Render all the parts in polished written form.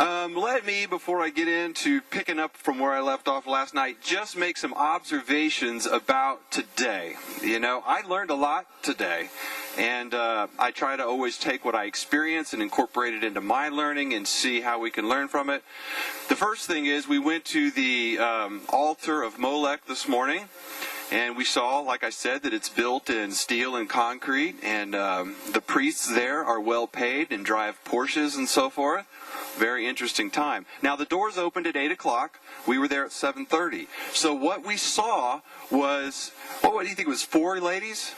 Let me, before I get into picking up from where I left off last night, just make some observations about today. You know, I learned a lot today, and I try to always take what I experience and incorporate it into my learning and see how we can learn from it. The first thing is we went to the altar of Molech this morning. And we saw, like I said, that it's built in steel and concrete, and the priests there are well paid and drive Porsches and so forth. Very interesting time. Now, the doors opened at 8 o'clock. We were there at 7:30. So what we saw was, what do you think it was, 4 ladies?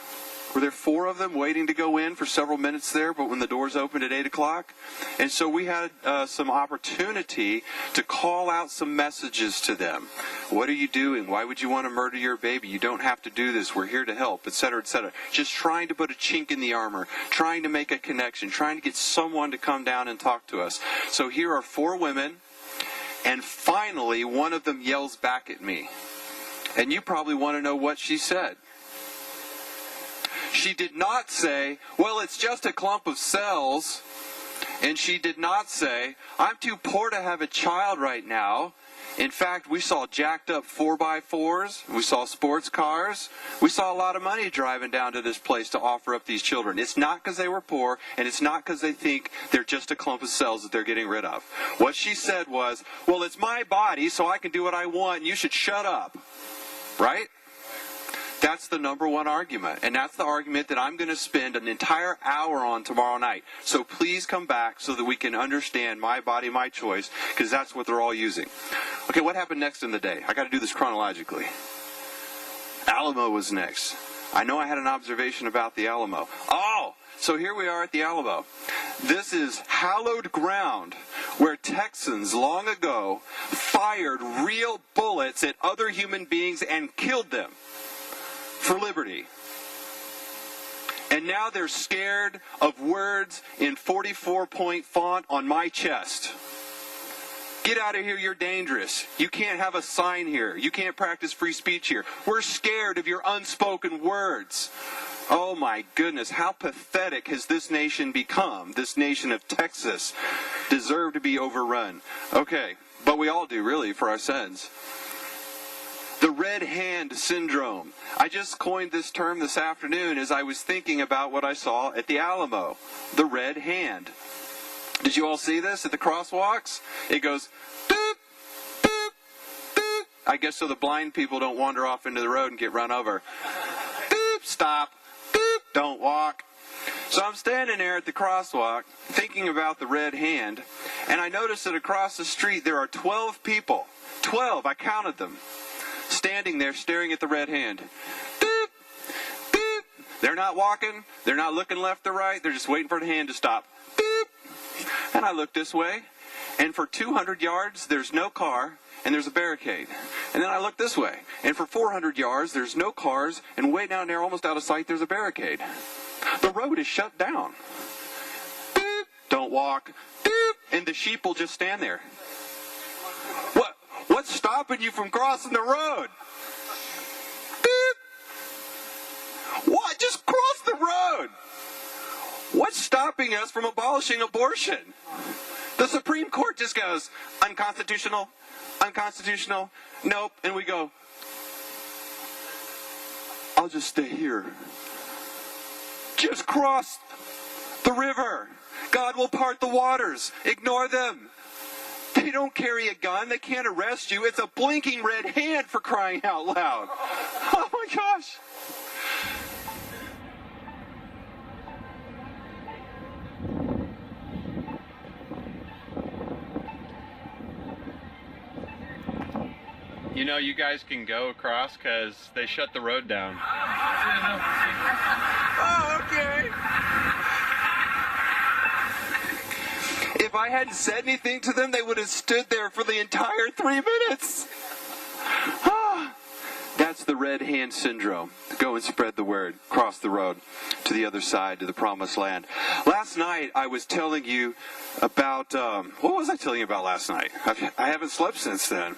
Were there 4 of them waiting to go in for several minutes there, but when the doors opened at 8 o'clock? And so we had some opportunity to call out some messages to them. What are you doing? Why would you want to murder your baby? You don't have to do this. We're here to help, etc., etc. Just trying to put a chink in the armor, trying to make a connection, trying to get someone to come down and talk to us. So here are 4 women, and finally one of them yells back at me. And you probably want to know what she said. She did not say, well, it's just a clump of cells. And she did not say, I'm too poor to have a child right now. In fact, we saw jacked up 4x4s. We saw sports cars. We saw a lot of money driving down to this place to offer up these children. It's not because they were poor, and it's not because they think they're just a clump of cells that they're getting rid of. What she said was, well, it's my body, so I can do what I want, and you should shut up. Right? That's the number one argument, and that's the argument that I'm going to spend an entire hour on tomorrow night. So please come back so that we can understand my body, my choice, because that's what they're all using. Okay, what happened next in the day? I got to do this chronologically. Alamo was next. I know I had an observation about the Alamo. Oh, so here we are at the Alamo. This is hallowed ground where Texans long ago fired real bullets at other human beings and killed them for liberty. And now they're scared of words in 44-point font on my chest. Get out of here, you're dangerous. You can't have a sign here. You can't practice free speech here. We're scared of your unspoken words. Oh my goodness, how pathetic has this nation become? This nation of Texas deserve to be overrun. Okay, but we all do really for our sins. The red hand syndrome. I just coined this term this afternoon as I was thinking about what I saw at the Alamo. The red hand. Did you all see this at the crosswalks? It goes, boop, boop, boop. I guess so the blind people don't wander off into the road and get run over. Boop, stop. Boop, don't walk. So I'm standing there at the crosswalk thinking about the red hand, and I noticed that across the street there are 12 people. 12, I counted them. Standing there staring at the red hand. Boop, boop. They're not walking. They're not looking left or right. They're just waiting for the hand to stop. Boop. And I look this way, and for 200 yards, there's no car, and there's a barricade. And then I look this way, and for 400 yards, there's no cars, and way down there, almost out of sight, there's a barricade. The road is shut down. Boop. Don't walk. Boop. And the sheep will just stand there. What's stopping you from crossing the road? Beep. What? Just cross the road. What's stopping us from abolishing abortion? The Supreme Court just goes, unconstitutional, unconstitutional, nope. And we go, I'll just stay here. Just cross the river. God will part the waters. Ignore them. They don't carry a gun. They can't arrest you. It's a blinking red hand, for crying out loud. Oh my gosh. You know, you guys can go across because they shut the road down. Oh, okay. If I hadn't said anything to them, they would have stood there for the entire 3 minutes. That's the red hand syndrome. Go and spread the word. Cross the road to the other side, to the promised land. Last night, I was telling you about... what was I telling you about last night? I haven't slept since then.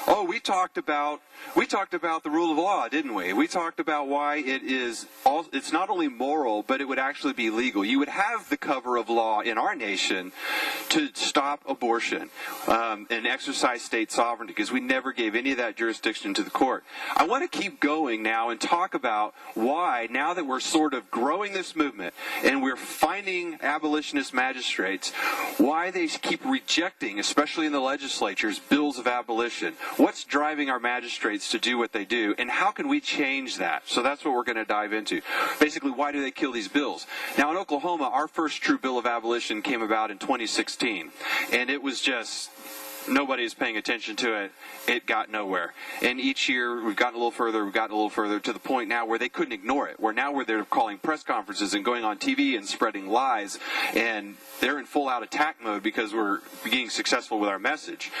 Oh, we talked about the rule of law, didn't we? We talked about why it's not only moral, but it would actually be legal. You would have the cover of law in our nation to stop abortion and exercise state sovereignty, because we never gave any of that jurisdiction to the court. I want to keep going now and talk about why, now that we're sort of growing this movement and we're finding abolitionist magistrates, why they keep rejecting, especially in the legislatures, bills of abolition. What's driving our magistrates to do what they do, and how can we change that? So that's what we're going to dive into. Basically, why do they kill these bills? Now, in Oklahoma, our first true bill of abolition came about in 2016, and it was just, nobody is paying attention to it. It got nowhere. And each year, we've gotten a little further, to the point now where they couldn't ignore it. Where they're calling press conferences and going on TV and spreading lies, and they're in full-out attack mode because we're being successful with our message.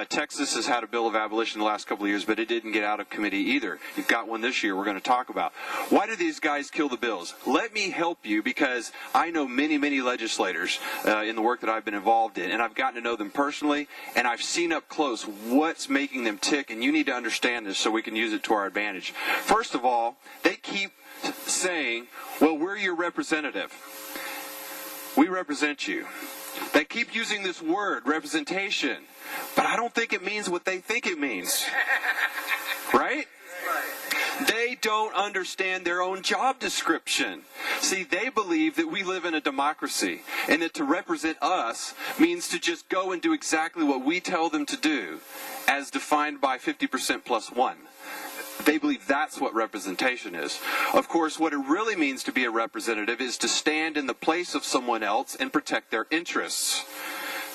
Texas has had a bill of abolition the last couple of years, but it didn't get out of committee either. You've got one this year we're going to talk about. Why do these guys kill the bills? Let me help you, because I know many, many legislators in the work that I've been involved in, and I've gotten to know them personally, and I've seen up close what's making them tick, and you need to understand this so we can use it to our advantage. First of all, they keep saying, well, we're your representative. We represent you. They keep using this word, representation, but I don't think it means what they think it means. Right? They don't understand their own job description. See, they believe that we live in a democracy, and that to represent us means to just go and do exactly what we tell them to do, as defined by 50% plus 1. They believe that's what representation is. Of course, what it really means to be a representative is to stand in the place of someone else and protect their interests.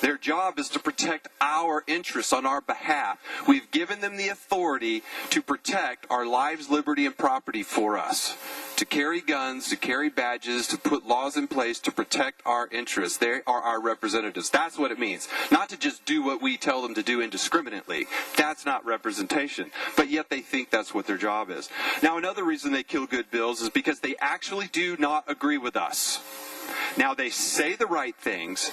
Their job is to protect our interests on our behalf. We've given them the authority to protect our lives, liberty, and property for us. To carry guns, to carry badges, to put laws in place to protect our interests. They are our representatives. That's what it means. Not to just do what we tell them to do indiscriminately. That's not representation. But yet they think that's what their job is. Now, another reason they kill good bills is because they actually do not agree with us. Now, they say the right things.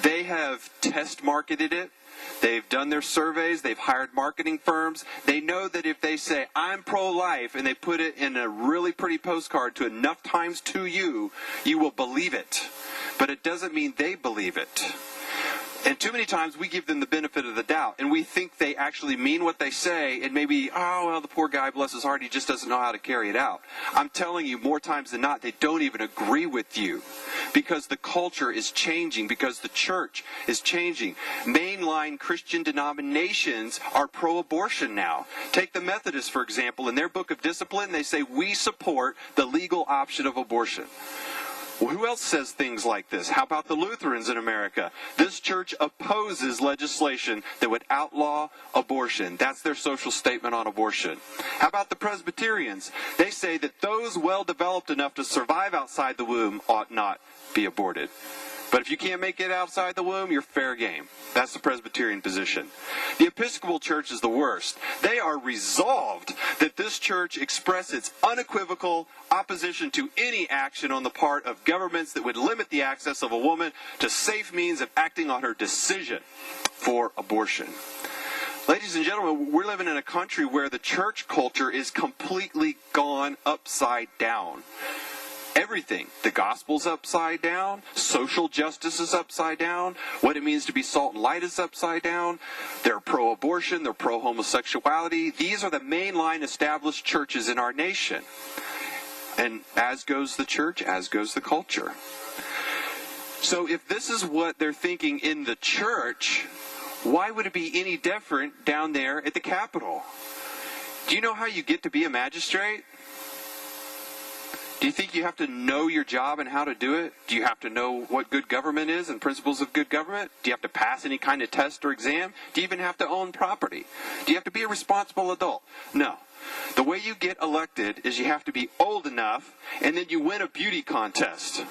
They have test marketed it. They've done their surveys. They've hired marketing firms. They know that if they say, I'm pro-life, and they put it in a really pretty postcard to enough times to you, you will believe it. But it doesn't mean they believe it. And too many times we give them the benefit of the doubt, and we think they actually mean what they say, and maybe, oh, well, the poor guy, bless his heart, he just doesn't know how to carry it out. I'm telling you, more times than not, they don't even agree with you, because the culture is changing, because the church is changing. Mainline Christian denominations are pro-abortion now. Take the Methodists, for example. In their book of discipline, they say, we support the legal option of abortion. Well, who else says things like this? How about the Lutherans in America? This church opposes legislation that would outlaw abortion. That's their social statement on abortion. How about the Presbyterians? They say that those well developed enough to survive outside the womb ought not be aborted. But if you can't make it outside the womb, you're fair game. That's the Presbyterian position. The Episcopal Church is the worst. They are resolved that this church express its unequivocal opposition to any action on the part of governments that would limit the access of a woman to safe means of acting on her decision for abortion. Ladies and gentlemen, we're living in a country where the church culture is completely gone upside down. Everything. The gospel's upside down. Social justice is upside down. What it means to be salt and light is upside down. They're pro-abortion. They're pro-homosexuality. These are the mainline established churches in our nation. And as goes the church, as goes the culture. So if this is what they're thinking in the church, why would it be any different down there at the Capitol? Do you know how you get to be a magistrate? Do you think you have to know your job and how to do it? Do you have to know what good government is and principles of good government? Do you have to pass any kind of test or exam? Do you even have to own property? Do you have to be a responsible adult? No. The way you get elected is you have to be old enough, and then you win a beauty contest.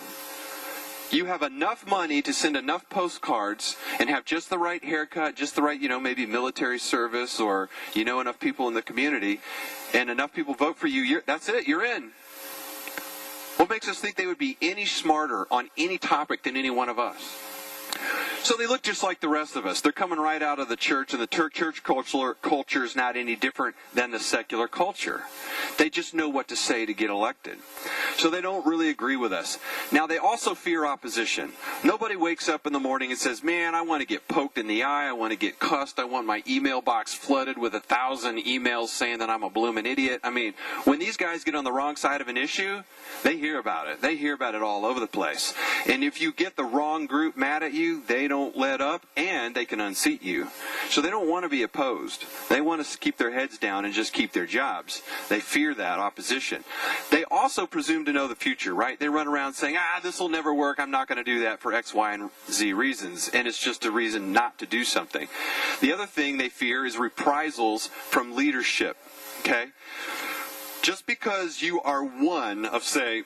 You have enough money to send enough postcards and have just the right haircut, just the right, maybe military service, or enough people in the community, and enough people vote for you. That's it. You're in. What makes us think they would be any smarter on any topic than any one of us? So they look just like the rest of us. They're coming right out of the church, and the church culture is not any different than the secular culture. They just know what to say to get elected. So they don't really agree with us. Now, they also fear opposition. Nobody wakes up in the morning and says, man, I want to get poked in the eye, I want to get cussed, I want my email box flooded with 1,000 emails saying that I'm a blooming idiot. I mean, when these guys get on the wrong side of an issue, they hear about it. They hear about it all over the place. And if you get the wrong group mad at you, they don't let up, and they can unseat you. So they don't want to be opposed. They want to keep their heads down and just keep their jobs. They fear that opposition. They also presume to know the future, right? They run around saying, this will never work. I'm not going to do that for X, Y, and Z reasons. And it's just a reason not to do something. The other thing they fear is reprisals from leadership. Okay? Just because you are one of, say,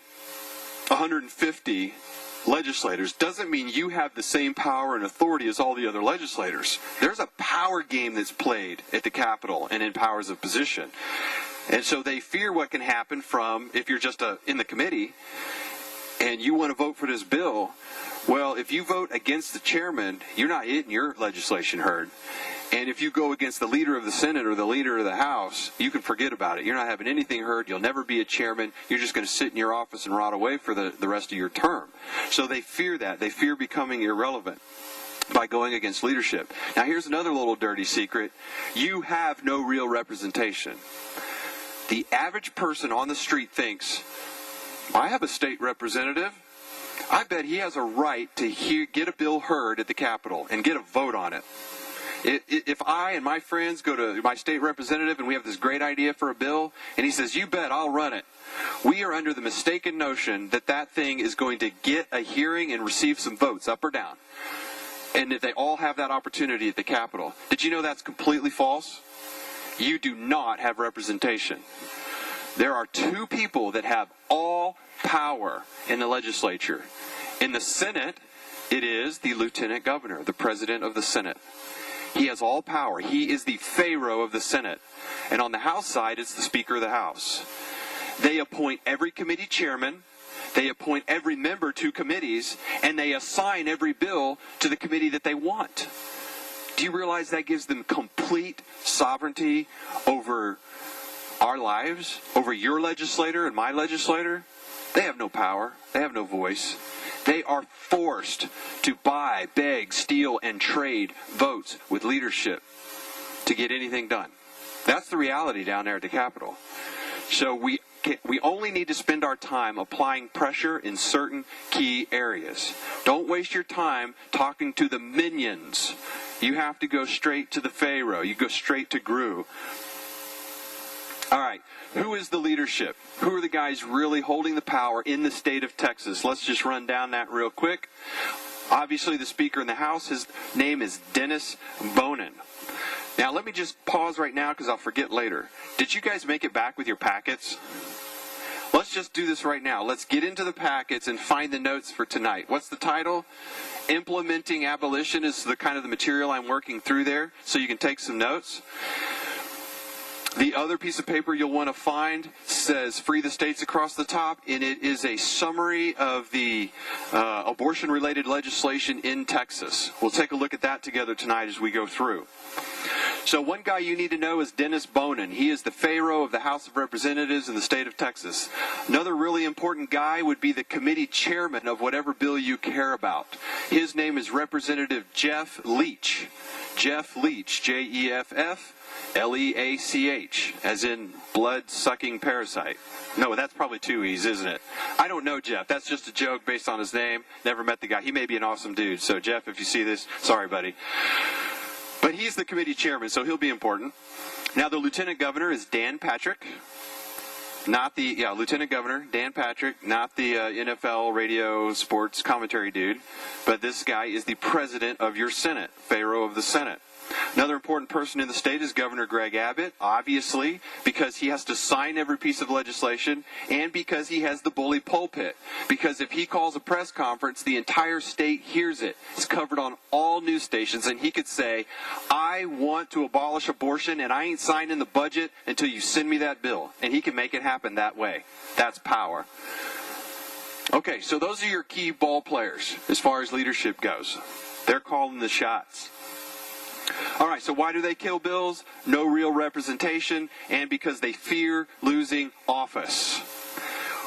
150 legislators doesn't mean you have the same power and authority as all the other legislators. There's a power game that's played at the Capitol and in powers of position. And so they fear what can happen from, if you're just in the committee and you want to vote for this bill, well, if you vote against the chairman, you're not getting your legislation heard. And if you go against the leader of the Senate or the leader of the House, you can forget about it. You're not having anything heard. You'll never be a chairman. You're just going to sit in your office and rot away for the rest of your term. So they fear that. They fear becoming irrelevant by going against leadership. Now, here's another little dirty secret. You have no real representation. The average person on the street thinks, I have a state representative. I bet he has a right to get a bill heard at the Capitol and get a vote on it. If I and my friends go to my state representative and we have this great idea for a bill, and he says, you bet, I'll run it, we are under the mistaken notion that that thing is going to get a hearing and receive some votes, up or down, and that they all have that opportunity at the Capitol. Did you know that's completely false? You do not have representation. There are two people that have all power in the legislature. In the Senate, it is the lieutenant governor, the president of the Senate. He has all power. He is the Pharaoh of the Senate. And on the House side, it's the Speaker of the House. They appoint every committee chairman, they appoint every member to committees, and they assign every bill to the committee that they want. Do you realize that gives them complete sovereignty over our lives, over your legislator and my legislator? They have no power. They have no voice. They are forced to buy, beg, steal, and trade votes with leadership to get anything done. That's the reality down there at the Capitol. So we only need to spend our time applying pressure in certain key areas. Don't waste your time talking to the minions. You have to go straight to the Pharaoh. You go straight to Gru. All right, who is the leadership? Who are the guys really holding the power in the state of Texas? Let's just run down that real quick. Obviously, the Speaker in the House, his name is Dennis Bonin. Now, let me just pause right now because I'll forget later. Did you guys make it back with your packets? Let's just do this right now. Let's get into the packets and find the notes for tonight. What's the title? Implementing Abolition is the kind of the material I'm working through there, so you can take some notes. The other piece of paper you'll want to find says Free the States across the top, and it is a summary of the abortion-related legislation in Texas. We'll take a look at that together tonight as we go through. So one guy you need to know is Dennis Bonin. He is the Pharaoh of the House of Representatives in the state of Texas. Another really important guy would be the committee chairman of whatever bill you care about. His name is Representative Jeff Leach. Jeff Leach, Jeff Leach, as in blood-sucking parasite. No, that's probably 2 E's, isn't it? I don't know Jeff. That's just a joke based on his name. Never met the guy. He may be an awesome dude. So, Jeff, if you see this, sorry, buddy. But he's the committee chairman, so he'll be important. Now, the lieutenant governor is Dan Patrick. Lieutenant Governor Dan Patrick, not the NFL radio sports commentary dude. But this guy is the president of your Senate, Pharaoh of the Senate. Another important person in the state is Governor Greg Abbott, obviously, because he has to sign every piece of legislation and because he has the bully pulpit. Because if he calls a press conference, the entire state hears it. It's covered on all news stations, and he could say, I want to abolish abortion, and I ain't signing the budget until you send me that bill. And he can make it happen that way. That's power. Okay, so those are your key ball players as far as leadership goes. They're calling the shots. All right, so why do they kill bills? No real representation, and because they fear losing office.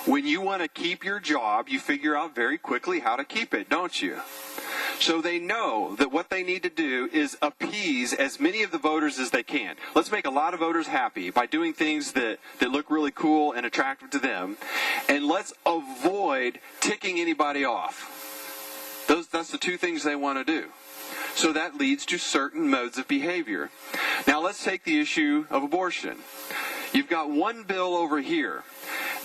When you want to keep your job, you figure out very quickly how to keep it, don't you? So they know that what they need to do is appease as many of the voters as they can. Let's make a lot of voters happy by doing things that look really cool and attractive to them, and let's avoid ticking anybody off. That's the two things they want to do. So that leads to certain modes of behavior. Now let's take the issue of abortion. You've got one bill over here.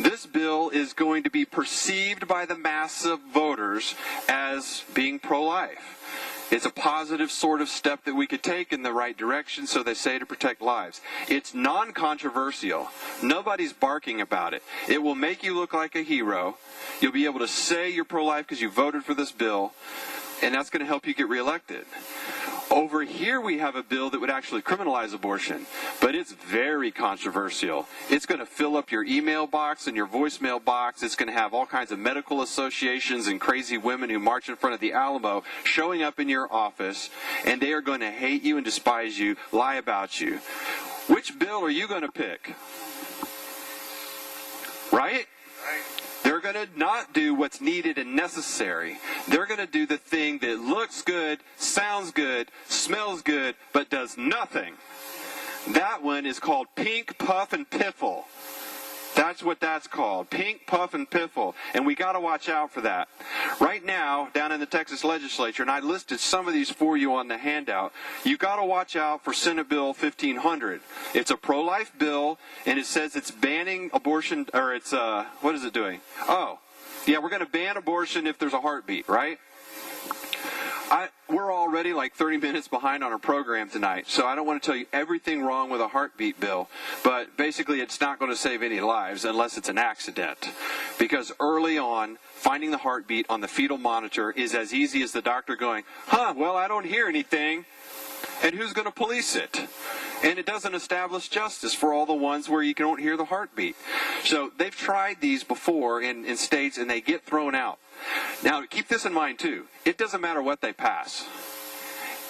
This bill is going to be perceived by the mass of voters as being pro-life. It's a positive sort of step that we could take in the right direction, so they say, to protect lives. It's non-controversial. Nobody's barking about it. It will make you look like a hero. You'll be able to say you're pro-life because you voted for this bill, and that's going to help you get reelected. Over here we have a bill that would actually criminalize abortion, but it's very controversial. It's going to fill up your email box and your voicemail box. It's going to have all kinds of medical associations and crazy women who march in front of the Alamo showing up in your office, and they are going to hate you and despise you, lie about you. Which bill are you going to pick? Right? They're going to not do what's needed and necessary. They're going to do the thing that looks good, sounds good, smells good, but does nothing. That one is called pink, puff, and piffle. That's what that's called, pink, puff, and piffle. And we got to watch out for that. Right now, down in the Texas legislature, and I listed some of these for you on the handout, you got to watch out for Senate Bill 1500. It's a pro-life bill, and it says it's banning abortion, or it's, what is it doing? Oh, yeah, we're going to ban abortion if there's a heartbeat, right? We're already like 30 minutes behind on our program tonight, so I don't want to tell you everything wrong with a heartbeat bill, but basically it's not going to save any lives unless it's an accident. Because early on, finding the heartbeat on the fetal monitor is as easy as the doctor going, well, I don't hear anything. And who's going to police it? And it doesn't establish justice for all the ones where you don't hear the heartbeat. So they've tried these before in states, and they get thrown out. Now, keep this in mind, too. It doesn't matter what they pass.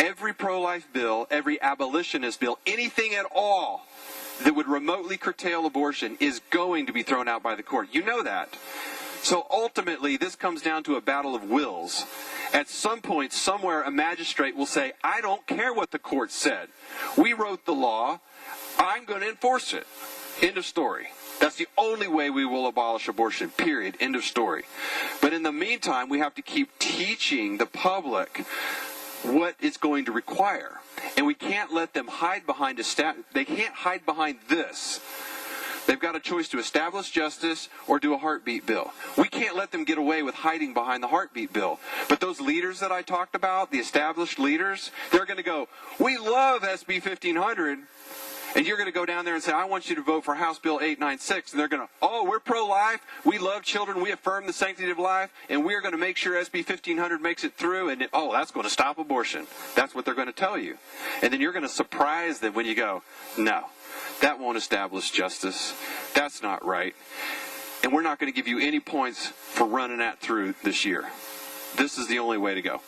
Every pro-life bill, every abolitionist bill, anything at all that would remotely curtail abortion is going to be thrown out by the court. You know that. So ultimately, this comes down to a battle of wills. At some point, somewhere, a magistrate will say, I don't care what the court said. We wrote the law. I'm going to enforce it. End of story. That's the only way we will abolish abortion, period. End of story. But in the meantime, we have to keep teaching the public what it's going to require. And we can't let them hide behind they can't hide behind this. They've got a choice to establish justice or do a heartbeat bill. We can't let them get away with hiding behind the heartbeat bill. But those leaders that I talked about, the established leaders, they're going to go, we love SB 1500. And you're going to go down there and say, I want you to vote for House Bill 896. And they're going to, we're pro-life. We love children. We affirm the sanctity of life. And we're going to make sure SB 1500 makes it through. And, that's going to stop abortion. That's what they're going to tell you. And then you're going to surprise them when you go, no, that won't establish justice. That's not right. And we're not going to give you any points for running that through this year. This is the only way to go.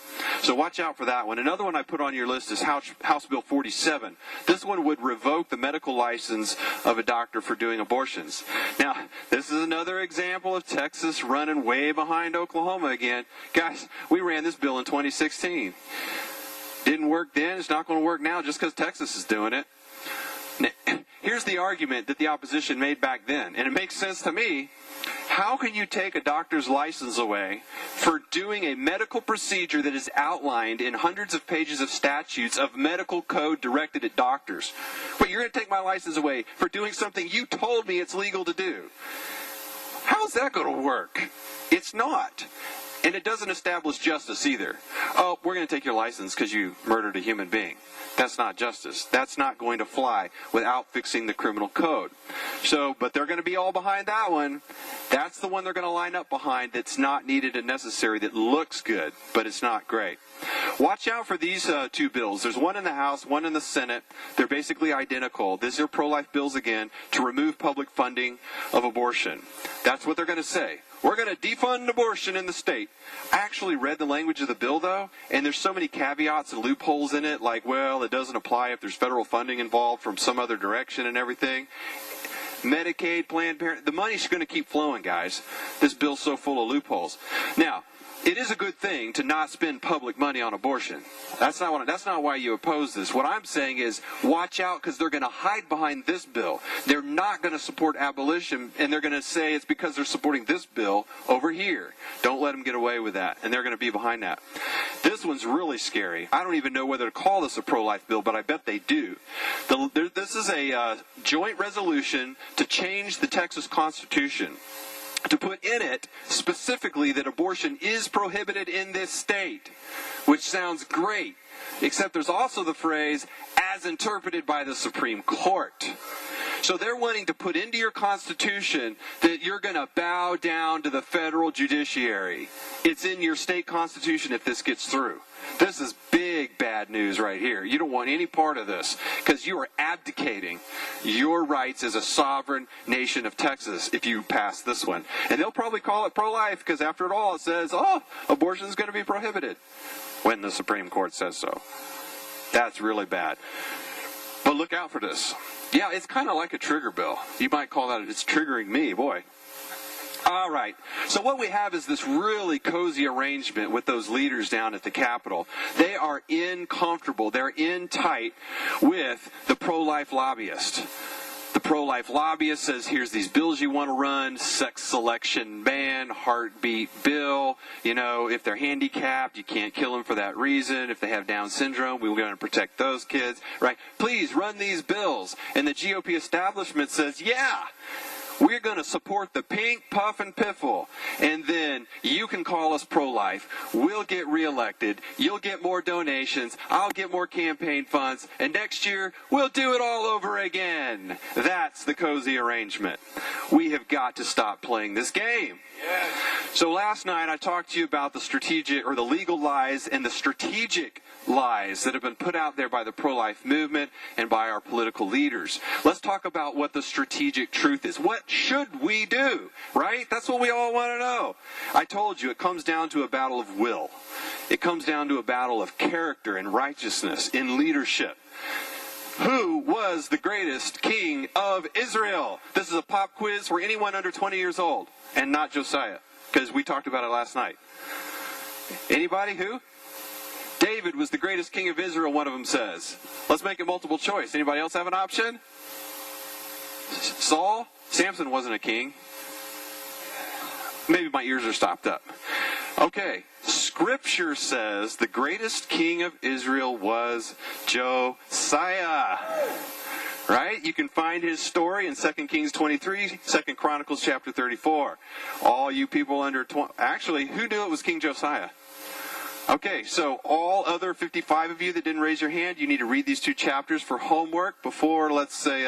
So watch out for that one. Another one I put on your list is House Bill 47. This one would revoke the medical license of a doctor for doing abortions. Now, this is another example of Texas running way behind Oklahoma again. Guys, we ran this bill in 2016. Didn't work then. It's not going to work now just because Texas is doing it. Now, here's the argument that the opposition made back then, and it makes sense to me. How can you take a doctor's license away for doing a medical procedure that is outlined in hundreds of pages of statutes of medical code directed at doctors? Wait, you're going to take my license away for doing something you told me it's legal to do? How's that going to work? It's not. And it doesn't establish justice either. Oh, we're going to take your license because you murdered a human being. That's not justice. That's not going to fly without fixing the criminal code. But they're going to be all behind that one. That's the one they're going to line up behind that's not needed and necessary, that looks good, but it's not great. Watch out for these two bills. There's one in the House, one in the Senate. They're basically identical. These are pro-life bills again to remove public funding of abortion. That's what they're going to say. we're going to defund abortion in the state. I actually read the language of the bill, though, and there's so many caveats and loopholes in it, like, well, it doesn't apply if there's federal funding involved from some other direction and everything. Medicaid, Planned Parenthood, the money's going to keep flowing, guys. This bill's so full of loopholes. Now, it is a good thing to not spend public money on abortion. That's not why you oppose this. What I'm saying is, watch out, because they're going to hide behind this bill. They're not going to support abolition, and they're going to say it's because they're supporting this bill over here. Don't let them get away with that, and they're going to be behind that. This one's really scary. I don't even know whether to call this a pro-life bill, but I bet they do. This is a joint resolution to change the Texas Constitution, to put in it specifically that abortion is prohibited in this state, which sounds great, except there's also the phrase, as interpreted by the Supreme Court. So they're wanting to put into your Constitution that you're going to bow down to the federal judiciary. It's in your state constitution if this gets through. This is big bad news right here. You don't want any part of this, because you are abdicating your rights as a sovereign nation of Texas if you pass this one. And they'll probably call it pro-life, because after it all it says, abortion is going to be prohibited when the Supreme Court says so. That's really bad. But look out for this. Yeah, it's kind of like a trigger bill. You might call that, it's triggering me, boy. All right, so what we have is this really cozy arrangement with those leaders down at the Capitol. They are in comfortable, they're in tight with the pro-life lobbyist. The pro-life lobbyist says, here's these bills you want to run, sex selection ban, heartbeat bill. You know, if they're handicapped, you can't kill them for that reason. If they have Down syndrome, we're going to protect those kids, right? Please run these bills. And the GOP establishment says, yeah, we're going to support the pink, puff, and piffle. And then you can call us pro-life. We'll get reelected. You'll get more donations. I'll get more campaign funds. And next year, we'll do it all over again. That's the cozy arrangement. We have got to stop playing this game. Yes. So last night, I talked to you about the strategic, or the legal lies and the strategic lies that have been put out there by the pro-life movement and by our political leaders. Let's talk about what the strategic truth is. What should we do, right? That's what we all want to know. I told you it comes down to a battle of will. It comes down to a battle of character and righteousness in leadership. Who was the greatest king of Israel? This is a pop quiz for anyone under 20 years old, and not Josiah, because we talked about it last night. Anybody? Who? David was the greatest king of Israel, one of them says. Let's make it multiple choice. Anybody else have an option? Saul? Samson wasn't a king. Maybe my ears are stopped up. Okay, Scripture says the greatest king of Israel was Josiah. Right? You can find his story in 2 Kings 23, 2 Chronicles chapter 34. All you people under 20... Actually, who knew it was King Josiah? Okay, so all other 55 of you that didn't raise your hand, you need to read these two chapters for homework before, let's say,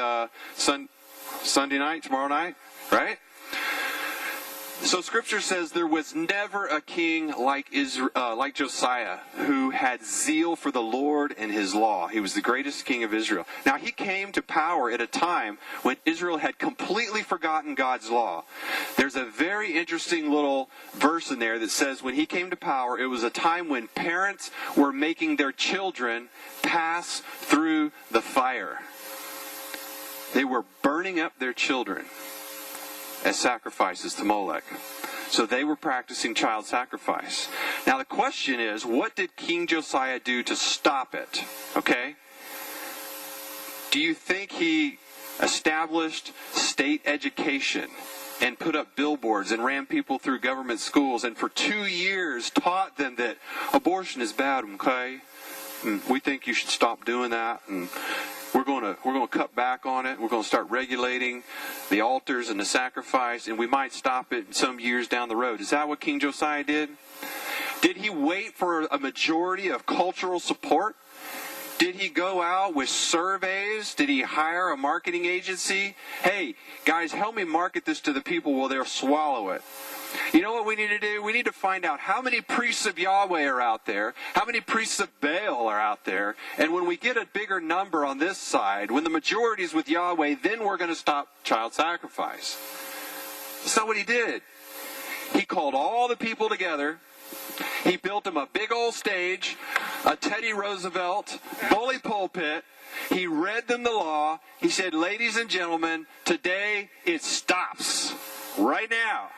Sunday night, tomorrow night, right? So Scripture says there was never a king like Josiah who had zeal for the Lord and his law. He was the greatest king of Israel. Now, he came to power at a time when Israel had completely forgotten God's law. There's a very interesting little verse in there that says when he came to power, it was a time when parents were making their children pass through the fire. They were burning up their children as sacrifices to Molech. So they were practicing child sacrifice. Now the question is, what did King Josiah do to stop it? Okay? Do you think he established state education and put up billboards and ran people through government schools and for 2 years taught them that abortion is bad, okay? And we think you should stop doing that, and we're going to cut back on it. We're going to start regulating the altars and the sacrifice, and we might stop it some years down the road. Is that what King Josiah did? Did he wait for a majority of cultural support? Did he go out with surveys? Did he hire a marketing agency? Hey, guys, help me market this to the people while they'll swallow it. You know what we need to do? We need to find out how many priests of Yahweh are out there, how many priests of Baal are out there, and when we get a bigger number on this side, when the majority is with Yahweh, then we're going to stop child sacrifice. That's not what he did. He called all the people together. He built them a big old stage, a Teddy Roosevelt, bully pulpit. He read them the law. He said, ladies and gentlemen, today it stops. Right now.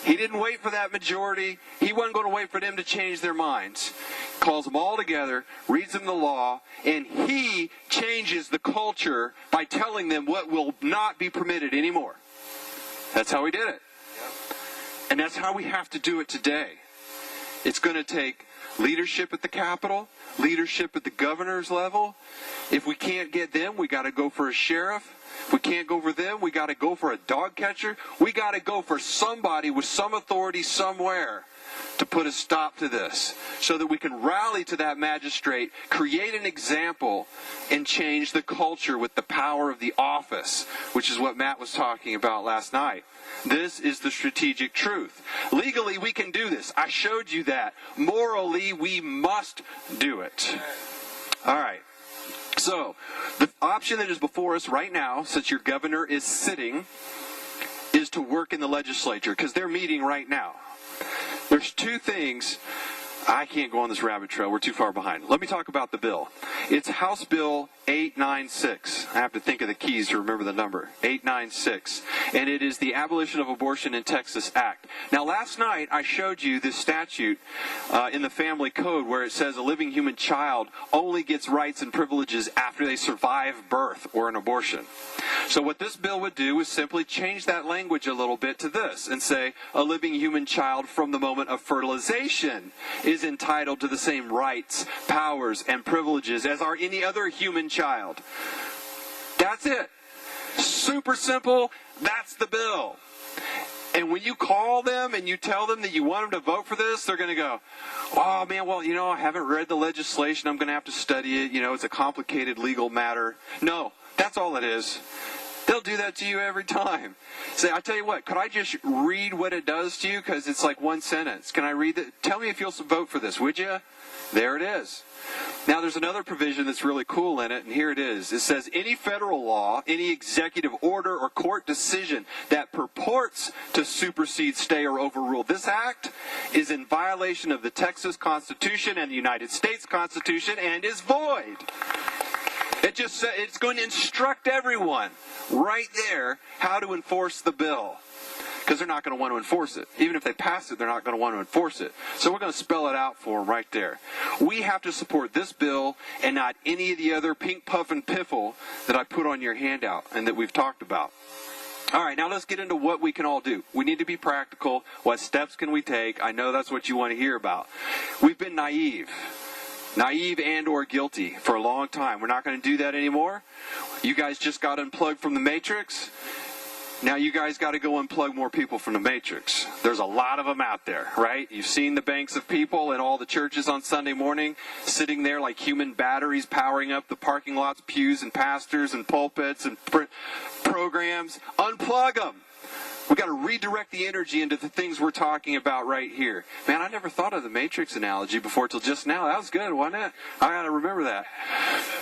He didn't wait for that majority. He wasn't going to wait for them to change their minds. Calls them all together, reads them the law, and he changes the culture by telling them what will not be permitted anymore. That's how he did it. And that's how we have to do it today. It's going to take leadership at the Capitol, leadership at the governor's level. If we can't get them, we got to go for a sheriff. If we can't go for them, we got to go for a dog catcher. We got to go for somebody with some authority somewhere to put a stop to this, so that we can rally to that magistrate, create an example, and change the culture with the power of the office, which is what Matt was talking about last night. This is the strategic truth. Legally, we can do this. I showed you that. Morally, we must do it. All right. So, the option that is before us right now, since your governor is sitting, is to work in the legislature, because they're meeting right now. There's two things. I can't go on this rabbit trail. We're too far behind. Let me talk about the bill. It's House Bill 896. I have to think of the keys to remember the number. 896. And it is the Abolition of Abortion in Texas Act. Now, last night I showed you this statute in the family code where it says a living human child only gets rights and privileges after they survive birth or an abortion. So what this bill would do is simply change that language a little bit to this and say a living human child from the moment of fertilization is entitled to the same rights, powers, and privileges as are any other human child. That's it. Super simple. That's the bill. And when you call them and you tell them that you want them to vote for this, they're going to go, oh man, well, I haven't read the legislation. I'm going to have to study it. It's a complicated legal matter. No, that's all it is. They'll do that to you every time. Say, I tell you what, could I just read what it does to you? Because it's like one sentence. Can I read it? Tell me if you'll vote for this, would you? There it is. Now, there's another provision that's really cool in it, and here it is. It says, any federal law, any executive order or court decision that purports to supersede, stay, or overrule this act is in violation of the Texas Constitution and the United States Constitution and is void. It just says it's going to instruct everyone right there how to enforce the bill. Because they're not going to want to enforce it. Even if they pass it, they're not going to want to enforce it. So we're going to spell it out for them right there. We have to support this bill and not any of the other pink puff and piffle that I put on your handout and that we've talked about. All right, now let's get into what we can all do. We need to be practical. What steps can we take? I know that's what you want to hear about. We've been naive and or guilty for a long time. We're not going to do that anymore. You guys just got unplugged from the Matrix. Now you guys got to go unplug more people from the Matrix. There's a lot of them out there, right? You've seen the banks of people in all the churches on Sunday morning sitting there like human batteries powering up the parking lots, pews, and pastors and pulpits and programs. Unplug them. We got to redirect the energy into the things we're talking about right here. Man, I never thought of the Matrix analogy before till just now. That was good, wasn't it? I got to remember that.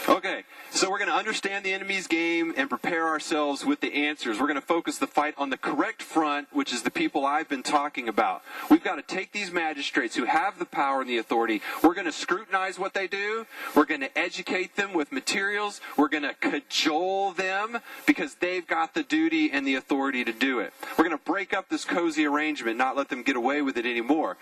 Okay, so we're going to understand the enemy's game and prepare ourselves with the answers. We're going to focus the fight on the correct front, which is the people I've been talking about. We've got to take these magistrates who have the power and the authority. We're going to scrutinize what they do. We're going to educate them with materials. We're going to cajole them because they've got the duty and the authority to do it. We're going to break up this cozy arrangement, not let them get away with it anymore.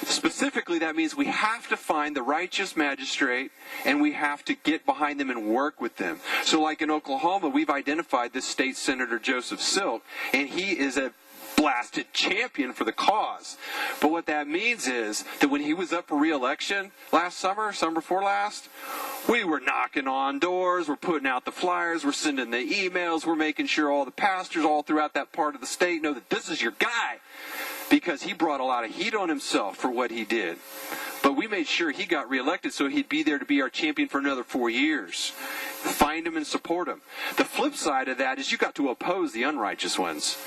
Specifically, that means we have to find the righteous magistrate, and we have to get behind them and work with them. So like in Oklahoma, we've identified this state senator, Joseph Silk, and he is a blasted champion for the cause. But what that means is that when he was up for re-election last summer before last, we were knocking on doors, we're putting out the flyers, we're sending the emails, we're making sure all the pastors all throughout that part of the state know that this is your guy, because he brought a lot of heat on himself for what he did. But we made sure he got reelected so he'd be there to be our champion for another 4 years. Find them and support them. The flip side of that is you got to oppose the unrighteous ones.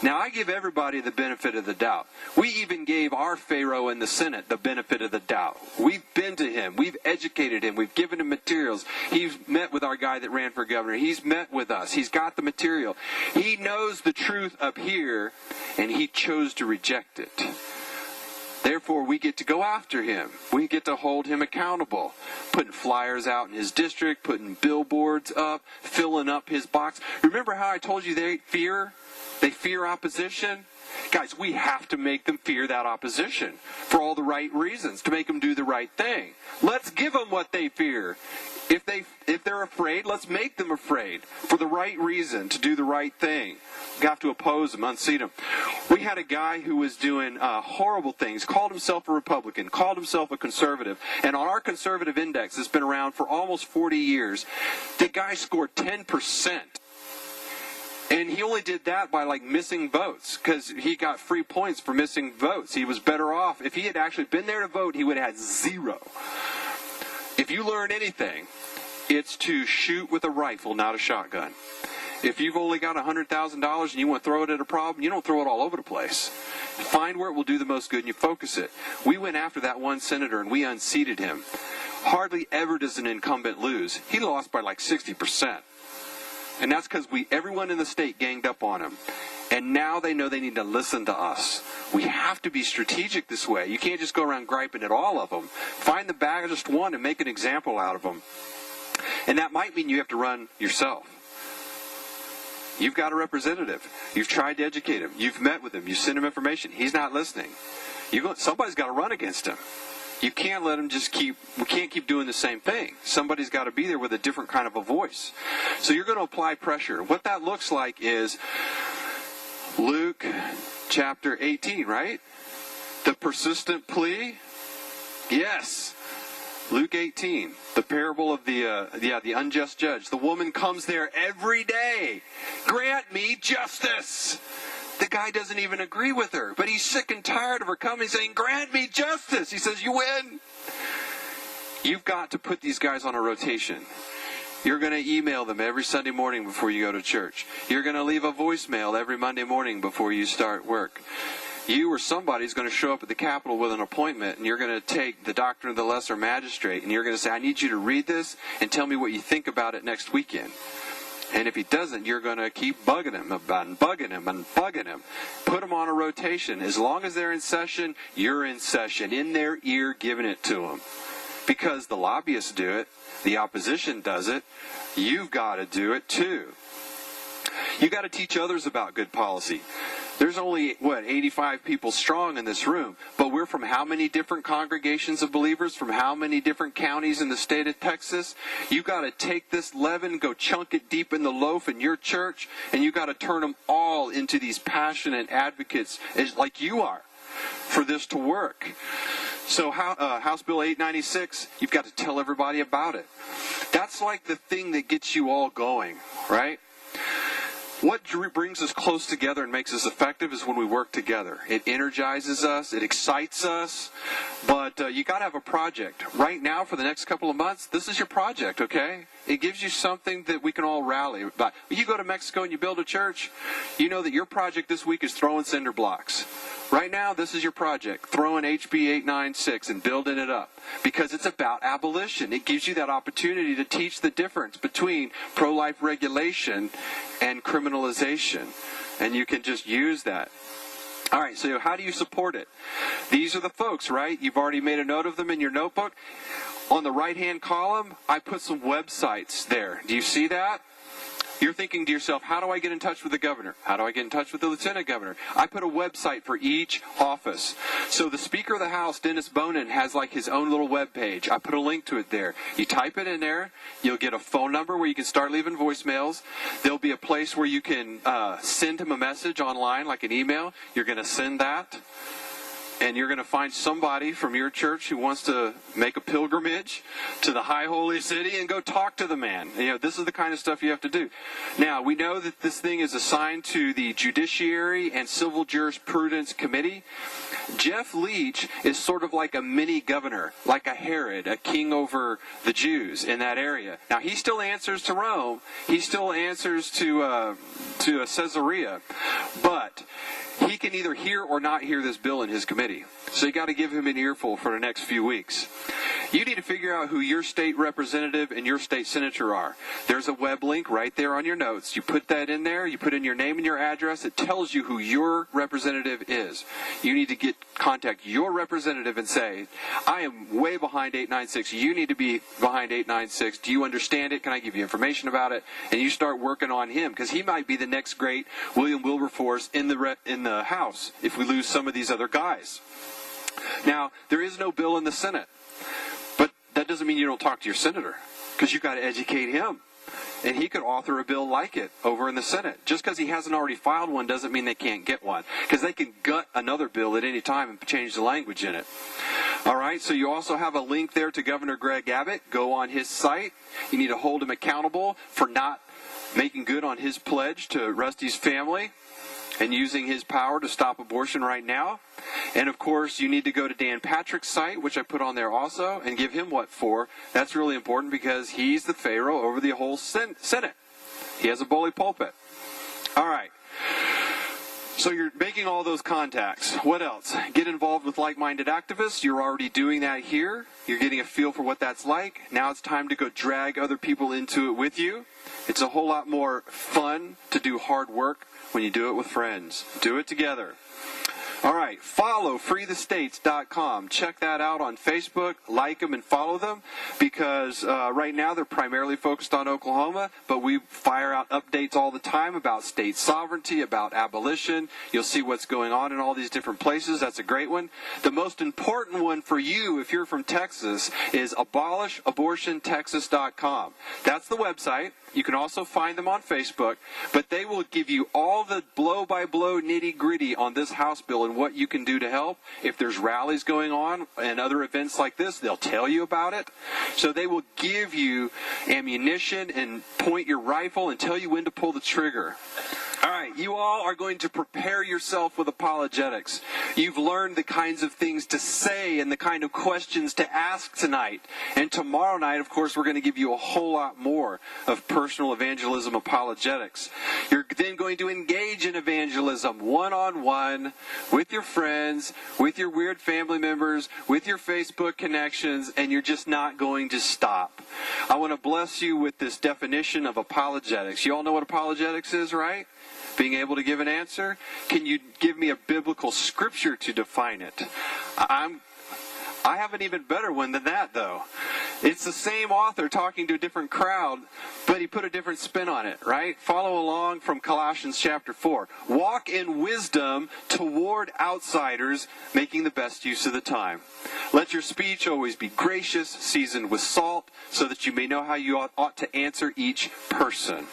Now, I give everybody the benefit of the doubt. We even gave our Pharaoh in the Senate the benefit of the doubt. We've been to him. We've educated him. We've given him materials. He's met with our guy that ran for governor. He's met with us. He's got the material. He knows the truth up here, and he chose to reject it. Therefore, we get to go after him. We get to hold him accountable. Putting flyers out in his district, putting billboards up, filling up his box. Remember how I told you they fear opposition? Guys, we have to make them fear that opposition for all the right reasons, to make them do the right thing. Let's give them what they fear. If they're afraid, let's make them afraid for the right reason, to do the right thing. We have to oppose them, unseat them. We had a guy who was doing horrible things, called himself a Republican, called himself a conservative, and on our conservative index that's been around for almost 40 years, the guy scored 10%. And he only did that by missing votes, because he got free points for missing votes. He was better off. If he had actually been there to vote, he would have had 0. If you learn anything, it's to shoot with a rifle, not a shotgun. If you've only got $100,000 and you want to throw it at a problem, you don't throw it all over the place. Find where it will do the most good and you focus it. We went after that one senator and we unseated him. Hardly ever does an incumbent lose. He lost by 60%. And that's because everyone in the state ganged up on him. And now they know they need to listen to us. We have to be strategic this way. You can't just go around griping at all of them. Find the baddest one and make an example out of them. And that might mean you have to run yourself. You've got a representative. You've tried to educate him. You've met with him. You sent him information. He's not listening. Somebody's got to run against him. You can't let him we can't keep doing the same thing. Somebody's got to be there with a different kind of a voice. So you're going to apply pressure. What that looks like is Luke chapter 18, right? The persistent plea? Yes. Luke 18, the parable of the unjust judge. The woman comes there every day. Grant me justice. The guy doesn't even agree with her, but he's sick and tired of her coming saying, grant me justice. He says, you win. You've got to put these guys on a rotation. You're going to email them every Sunday morning before you go to church. You're going to leave a voicemail every Monday morning before you start work. You or somebody's going to show up at the Capitol with an appointment, and you're going to take the doctrine of the lesser magistrate, and you're going to say, I need you to read this and tell me what you think about it next weekend. And if he doesn't, you're going to keep bugging him and bugging him and bugging him. Put them on a rotation. As long as they're in session, you're in session. In their ear, giving it to them. Because the lobbyists do it. The opposition does it. You've got to do it too. You've got to teach others about good policy. There's only, 85 people strong in this room. But we're from how many different congregations of believers? From how many different counties in the state of Texas? You've got to take this leaven, go chunk it deep in the loaf in your church, and you've got to turn them all into these passionate advocates, like you are, for this to work. So House Bill 896, you've got to tell everybody about it. That's like the thing that gets you all going, right? What brings us close together and makes us effective is when we work together. It energizes us, it excites us, but you got to have a project. Right now, for the next couple of months, this is your project, okay? It gives you something that we can all rally about. When you go to Mexico and you build a church, you know that your project this week is throwing cinder blocks. Right now, this is your project, throwing HB 896 and building it up, because it's about abolition. It gives you that opportunity to teach the difference between pro-life regulation and criminalization, and you can just use that. All right, so how do you support it? These are the folks, right? You've already made a note of them in your notebook. On the right-hand column, I put some websites there. Do you see that? You're thinking to yourself, how do I get in touch with the governor? How do I get in touch with the lieutenant governor? I put a website for each office. So the Speaker of the House, Dennis Bonin, has his own little web page. I put a link to it there. You type it in there. You'll get a phone number where you can start leaving voicemails. There'll be a place where you can send him a message online, like an email. You're going to send that. and you're going to find somebody from your church who wants to make a pilgrimage to the high holy city and go talk to the man. This is the kind of stuff you have to do. Now, we know that this thing is assigned to the Judiciary and Civil Jurisprudence Committee. Jeff Leach is sort of like a mini governor, like a Herod, a king over the Jews in that area. Now, he still answers to Rome. He still answers to Caesarea. But he can either hear or not hear this bill in his committee. So you got to give him an earful for the next few weeks. You need to figure out who your state representative and your state senator are. There's a web link right there on your notes. You put that in there. You put in your name and your address. It tells you who your representative is. You need to contact your representative and say, I am way behind 896. You need to be behind 896. Do you understand it? Can I give you information about it? And you start working on him, because he might be the next great William Wilberforce in the House if we lose some of these other guys. Now, there is no bill in the Senate. But that doesn't mean you don't talk to your senator, because you've got to educate him. And he could author a bill like it over in the Senate. Just because he hasn't already filed one doesn't mean they can't get one, because they can gut another bill at any time and change the language in it. All right, so you also have a link there to Governor Greg Abbott. Go on his site. You need to hold him accountable for not making good on his pledge to Rusty's family and using his power to stop abortion right now. And of course, you need to go to Dan Patrick's site, which I put on there also, and give him what for. That's really important, because he's the Pharaoh over the whole Senate. He has a bully pulpit. All right. So you're making all those contacts. What else? Get involved with like-minded activists. You're already doing that here. You're getting a feel for what that's like. Now it's time to go drag other people into it with you. It's a whole lot more fun to do hard work when you do it with friends. Do it together. All right, follow freethestates.com. Check that out on Facebook. Like them and follow them, because right now they're primarily focused on Oklahoma, but we fire out updates all the time about state sovereignty, about abolition. You'll see what's going on in all these different places. That's a great one. The most important one for you, if you're from Texas, is abolishabortiontexas.com. That's the website. You can also find them on Facebook, but they will give you all the blow-by-blow nitty-gritty on this House bill and what you can do to help. If there's rallies going on and other events like this, they'll tell you about it. So they will give you ammunition and point your rifle and tell you when to pull the trigger. All right, you all are going to prepare yourself with apologetics. You've learned the kinds of things to say and the kind of questions to ask tonight. And tomorrow night, of course, we're going to give you a whole lot more of personal evangelism apologetics. You're then going to engage in evangelism one-on-one with your friends, with your weird family members, with your Facebook connections, and you're just not going to stop. I want to bless you with this definition of apologetics. You all know what apologetics is, right? Being able to give an answer. Can you give me a biblical scripture to define it? I have an even better one than that, though. It's the same author talking to a different crowd, but he put a different spin on it, right? Follow along from Colossians chapter 4. Walk in wisdom toward outsiders, making the best use of the time. Let your speech always be gracious, seasoned with salt, so that you may know how you ought to answer each person.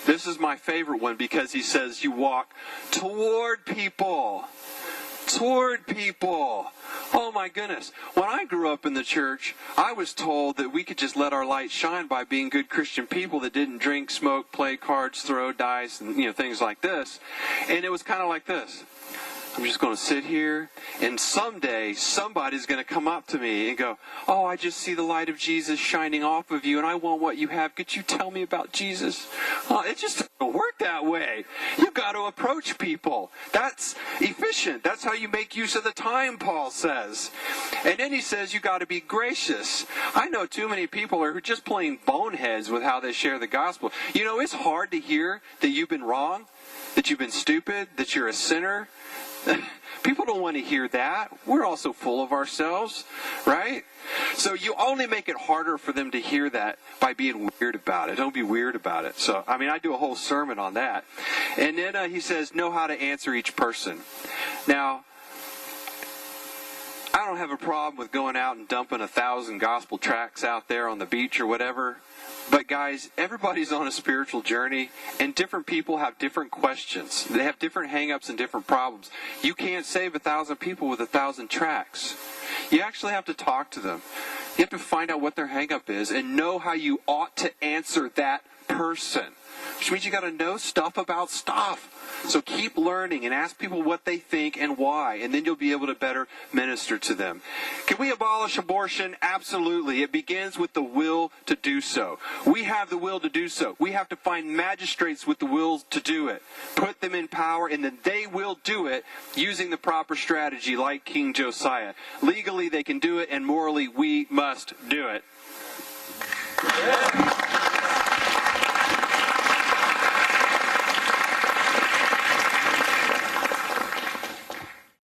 This is my favorite one, because he says you walk toward people. Toward people. Oh my goodness. When I grew up in the church, I was told that we could just let our light shine by being good Christian people that didn't drink, smoke, play cards, throw dice, and things like this. And it was kind of like this. I'm just going to sit here, and someday somebody's going to come up to me and go, oh, I just see the light of Jesus shining off of you, and I want what you have. Could you tell me about Jesus? It just doesn't work that way. You've got to approach people. That's efficient. That's how you make use of the time, Paul says. And then he says you've got to be gracious. I know too many people are just plain boneheads with how they share the gospel. It's hard to hear that you've been wrong, that you've been stupid, that you're a sinner. People don't want to hear that. We're also full of ourselves, right? So you only make it harder for them to hear that by being weird about it. Don't be weird about it. So, I do a whole sermon on that. And then he says, know how to answer each person. Now, I don't have a problem with going out and dumping 1,000 gospel tracts out there on the beach or whatever. But guys, everybody's on a spiritual journey, and different people have different questions. They have different hang-ups and different problems. You can't save 1,000 people with 1,000 tracts. You actually have to talk to them. You have to find out what their hang-up is and know how you ought to answer that person. Which means you got to know stuff about stuff. So keep learning and ask people what they think and why, and then you'll be able to better minister to them. Can we abolish abortion? Absolutely. It begins with the will to do so. We have the will to do so. We have to find magistrates with the will to do it. Put them in power, and then they will do it using the proper strategy like King Josiah. Legally they can do it, and morally we must do it.